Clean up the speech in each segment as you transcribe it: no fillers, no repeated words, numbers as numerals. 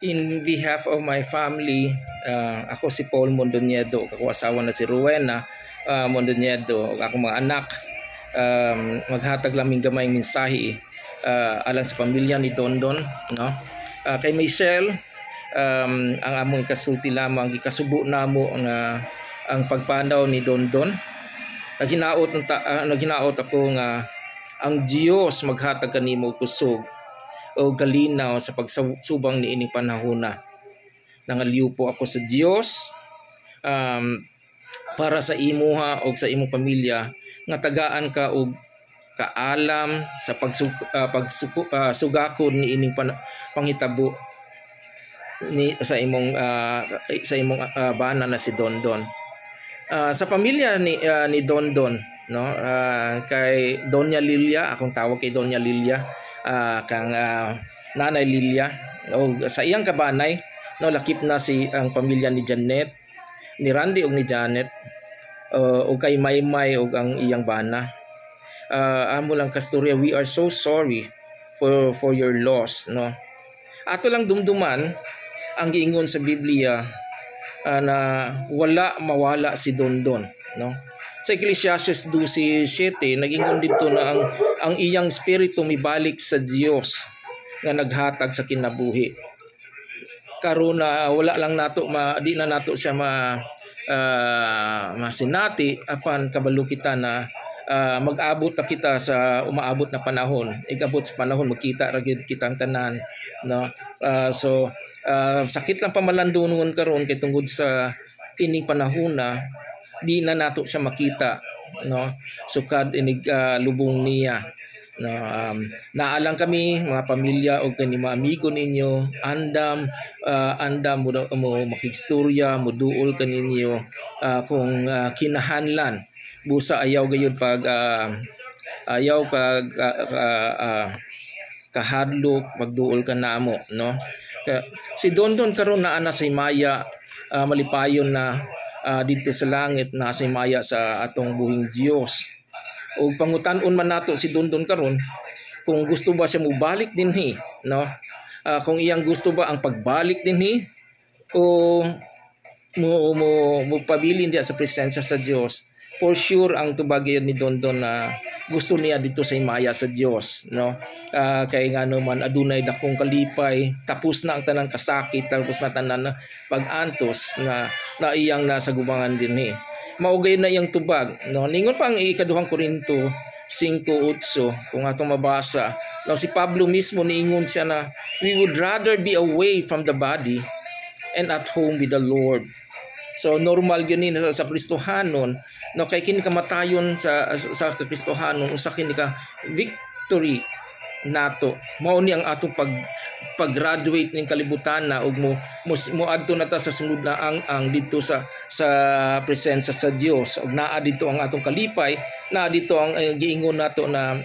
In behalf of my family, ako si Paul Mondoñedo, ako asawa na si Rowena Mondoñedo, ako mga anak, maghatag laming gamay mensahe alang sa pamilya ni Dondon, no? Kay Michelle, ang among kasulti lamang gikasubo namo nga ang pagpanaw ni Dondon. Naginaot ako nga ang Dios maghatag kanimo kusog o galinaw sa pagsubang ni ining panahona. Nangaliw po ako sa Dios para sa imuha o sa imong pamilya nga tagaan ka og kaalam sa pagsugakod ni ining panghitabo ni sa imong bana na si Dondon. Sa pamilya ni Dondon, no, kay Doña Lilia, akong tawag kay Doña Lilia, kang Nanay Lilia, o sa iyang kabanay, no, lakip na ang pamilya ni Janet, ni Randy o ni Janet, o kay Maymay o ang iyang bana. Amo lang kasturya, we are so sorry for your loss, no. Ato lang dumduman ang giingon sa Biblia na wala mawala si Dondon, no. Sa Ecclesiastes 12:7 nagingon dito na ang iyang espiritu mibalik sa Dios nga naghatag sa kinabuhi. Karon na wala lang nato di na nato siya masinati apan kabalo kita na mag-abot na kita sa umaabot na panahon. Igabot sa panahon magkita ra gyud kitang tanan, no. Sakit lang pamalandungon karon kay tungod sa ining panahona di na nato siya makita, no. Sukad inig lubong niya, no. Naalang kami mga pamilya o kani mga amigo ninyo andam mo makigstorya mo duol kaninyo kung kinahanlan busa ayaw gayud pag kahadlok magduol ka namo, no. Si Dondon karon naa na sa Himaya, malipayon na dito sa langit, na sa Himaya sa atong buhing Dios. O pangutan-on man nato si Dondon karon kung gusto ba siya mobalik dinhi, no. Kung iyang gusto ba ang pagbalik dinhi o mo pabilin diya sa presensya sa Dios. For sure ang tubag ni Dondon na gusto niya dito sa Himaya sa Dios, no. Kay nga naman adunay dakong kalipay, tapos na ang tanan kasakit, tapos na tanan pag-antos na iyang nasa gubangan dinhi. Maugay na iyang tubag, no. Ningon pa ang ikaduhang Korinto 5:8 kung atong mabasa, no, si Pablo mismo niingon siya na we would rather be away from the body and at home with the Lord. So normal gyud sa Kristohanon, no, kay kini kamatayon sa Kristohanon usa kini ka victory nato. Mao ni ang atong pag-graduate ning kalibutan na ug mo adto na ta sa sunod na ang dito sa presensya sa Dios. Ug naa dito ang atong kalipay, naa dito ang giingon nato na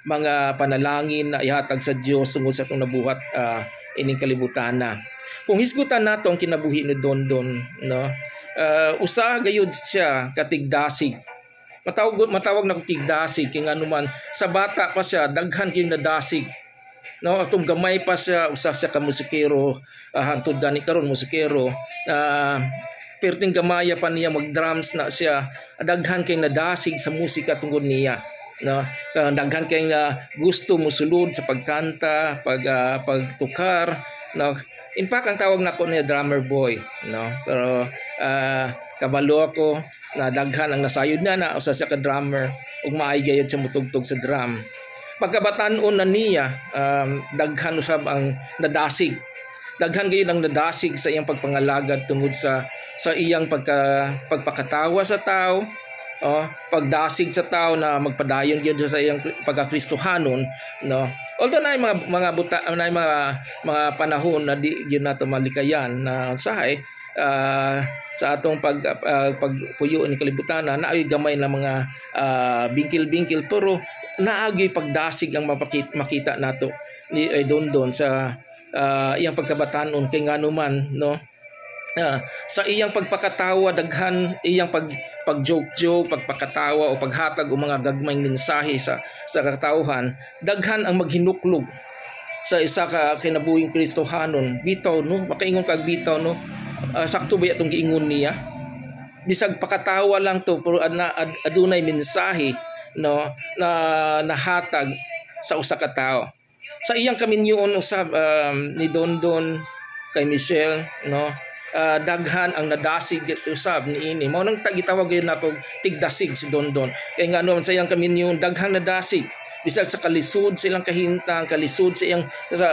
mga panalangin na ihatag sa Dios tungod sa atong nabuhat ining kalibutan na. Kung hisgutan nato ang kinabuhi ni Dondon, no, usa gayud siya katigdasig. Matawag na tigdasig kay anuman sa bata pa siya daghan kay nadasig, no. Atong gamay pa siya usa siya ka musikero, hangtod gani karon musikero. Perting gamaya pa niya mag-drums na siya, daghan kay nadasig sa musika tungod niya, no. Daghan kay gusto mosulod sa pagkanta, pagtukar, no. In fact, ang tawag nako niya drummer boy, no. Pero kabalo ako na daghan ang nasayod na usa siya ka drummer ug maay gayud siya mutugtog sa drum. Pagkabatan-on na niya, daghan usab ang nadasig. Daghan gayud ang nadasig sa iyang pagpangalagad tungod sa iyang pagpakatawa sa tao, pagdasig sa tao na magpadayon gyud sa iyang pagkakristohanon, no. Although na mga panahon na di gyud nato malikayan na sahay sa atong pagpuyo ni kalibutan na ay gamay na mga bingkil-bingkil, pero naagi pagdasig ang makita nato ni Dondon sa iyang pagkabataan-on kay nganuman, no. Sa iyang pagpakatawa daghan iyang pagjoke-joke, pagpakatawa o paghatag og mga gagmayng mensahe sa katawhan, daghan ang maghinuklog sa isa ka kinabuhing Kristohanon bitaw no makaingon kag bitaw no sakto ba itong giingon niya bisag pakatawa lang to pero adunay mensahe no na nahatag sa usa ka tawo sa iyang kaminyoon usab ni Dondon kay Michelle no daghan ang nadasig usab niini mao nang gitawag gyud nako tigdasig si Dondon kay ngano sa iyang kaminyoon daghan nadasig bisag sa kalisod silang kahintang kalisod sa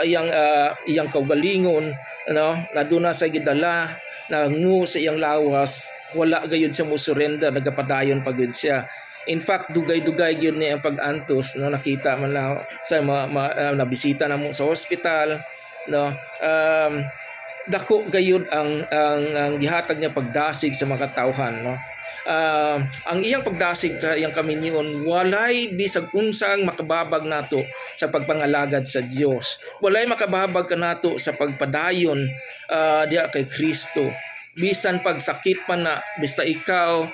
iyang kaugalingon no aduna sa gidala nangu sa iyang lawas wala gayud siya mo surrender nagapadayon pagud siya. In fact dugay-dugay gyud ni ang pag-antos no nakita man lang sa nabisita namo sa hospital no dako gayud ang gihatag niya pagdasig sa mga katawhan no. Ang iyang pagdasig sa iyang kaminyoon walay bisag unsang makababag nato sa pagpangalagad sa Dios. Walay makababag kanato sa pagpadayon diha kay Kristo. Bisan pagsakit pa na basta ikaw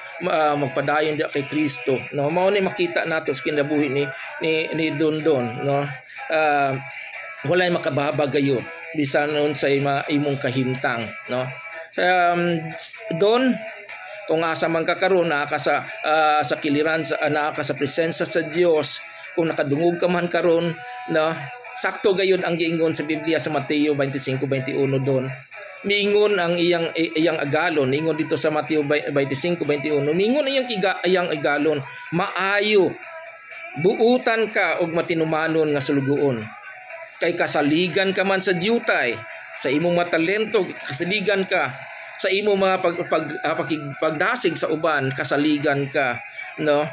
magpadayon diha kay Kristo. No, mao ni makita nato sa kinabuhi ni Dondon no. Walay makababag gayon bisan unsay imong kahimtang no. Don kung asa man ka karon naa ka sa kiliran naa ka sa presensya sa Dios kung nakadungog ka man karon no sakto gayon ang giingon sa Biblia sa Mateo 25:21 don miingon ang iyang agalon ingon dito sa Mateo 25:21 miingon iyang agalon maayo buutan ka og matinumanon nga sulugoon kay kasaligan ka man sa diutay sa imong matalento kasaligan ka sa imo mga pagdasig sa uban kasaligan ka no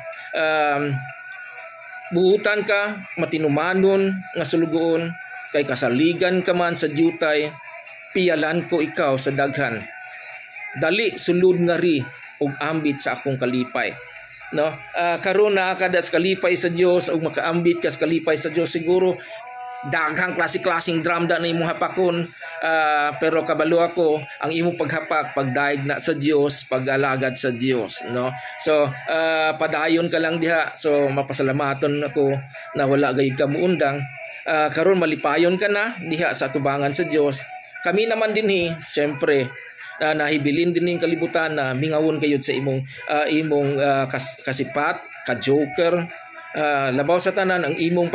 buutan ka matinumanon nga sulugoon kay kasaligan ka man sa diutay piyalan ko ikaw sa daghan dali sulod nga ri og ambit sa akong kalipay no karon naa ka sa kalipay sa Dios og makaambit ka sa kalipay sa Dios siguro daghang klaseng drama na imong hapakon pero kabalo ako ang imong paghapak pagdaig na sa Dios pag-alagad sa Dios no so padayon ka lang diha so mapasalamaton ako na wala gayud ka muundang karon malipayon ka na diha sa tubangan sa Dios kami naman dinhi syempre nahibilin din ning kalibutan na mingawon kayod sa imong kasipat ka joker labaw sa tanan ang imong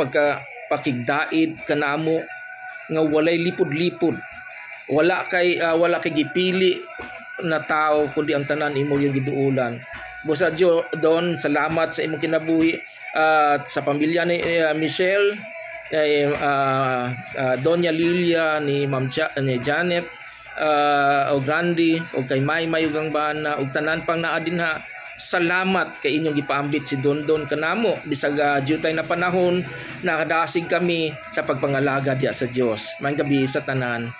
pakigdaid kanamo nga walay lipod-lipod wala kay gipili na tao kundi ang tanan imo yung giduulan busa Don salamat sa imong kinabuhi at sa pamilya ni Michelle Doña Lilia ni ni Janet o Grandi o kay Maymay ug ang bana ug tanan pang naa dinha salamat kay inyong gipaambit si Dondon kanamo bisag jutay na panahon nakadasig kami sa pagpangalaga diya sa Dios. Maayong gabi sa tanan.